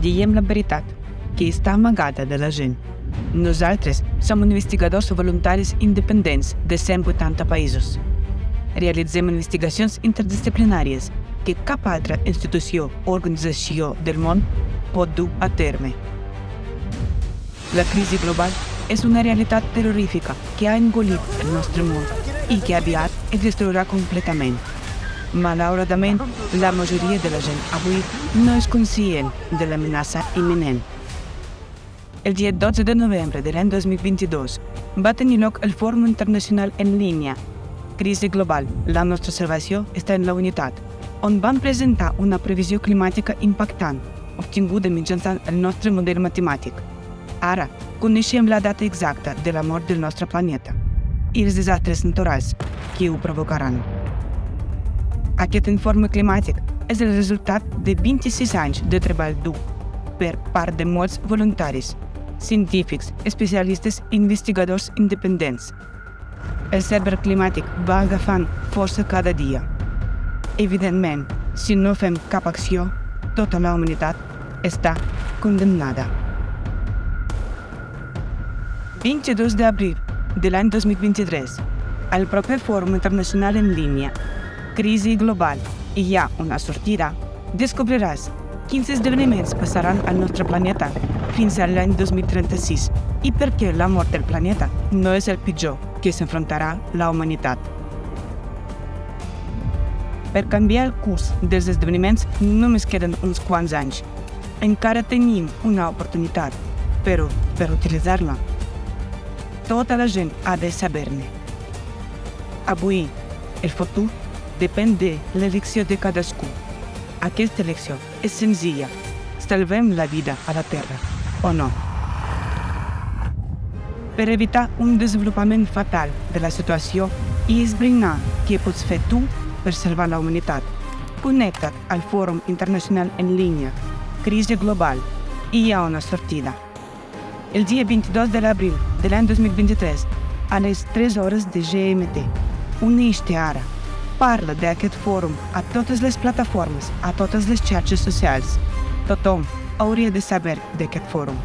Diem la veritat, que està amagada de la gent. Nosaltres som investigadors voluntaris independents de 180 països. Realitzem investigacions interdisciplinàries que cap altra institució o organització del món pot dur a terme. La crisi global és una realitat terrorífica que ha engolit el nostre món i que aviat es destruirà completament. Malauradament, la majoria de la gent avui no és conscient de l'amenaça imminent. El dia 12 de novembre de l'any 2022 va tenir lloc el Fòrum Internacional en línia Crisi Global, la nostra salvació està en la unitat, on van presentar una previsió climàtica impactant, obtinguda mitjançant el nostre model matemàtic. Ara, coneixem la data exacta de la mort del nostre planeta i els desastres naturals que ho provocaran. Aquest informe climàtic és el resultat de 26 anys de treball dur per part de molts voluntaris, científics, especialistes i investigadors independents. El cercle climàtic va agafant força cada dia. Evidentment, si no fem cap acció, tota la humanitat està condemnada. 22 d'abril de l'any 2023, al proper Fòrum Internacional en línia Crisi Global i hi ha una sortida, descobriràs quins esdeveniments passaran al nostre planeta fins a l'any 2036 i per què la mort del planeta no és el pitjor que s'enfrontarà la humanitat. Per canviar el curs dels esdeveniments només queden uns quants anys. Encara tenim una oportunitat, però per utilitzar-la, tota la gent ha de saber-ne. Avui, el futur depèn de l'elecció de cadascú. Aquesta elecció és senzilla. Salvem la vida a la Terra, o no? Per evitar un desenvolupament fatal de la situació i esbrinar què pots fer tu per salvar la humanitat, connecta't al Fòrum Internacional en línia Crisi Global i hi ha una sortida. El dia 22 de l'abril de l'any 2023, a les 3 hores de GMT, uneix-te ara. Parla d'aquest fòrum a totes les plataformes, a totes les xarxes socials. Tothom hauria de saber d'aquest fòrum.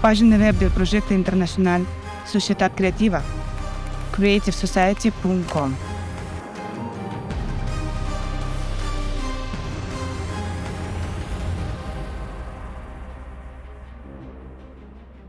Pàgina web del projecte internacional Societat Creativa, creativesociety.com.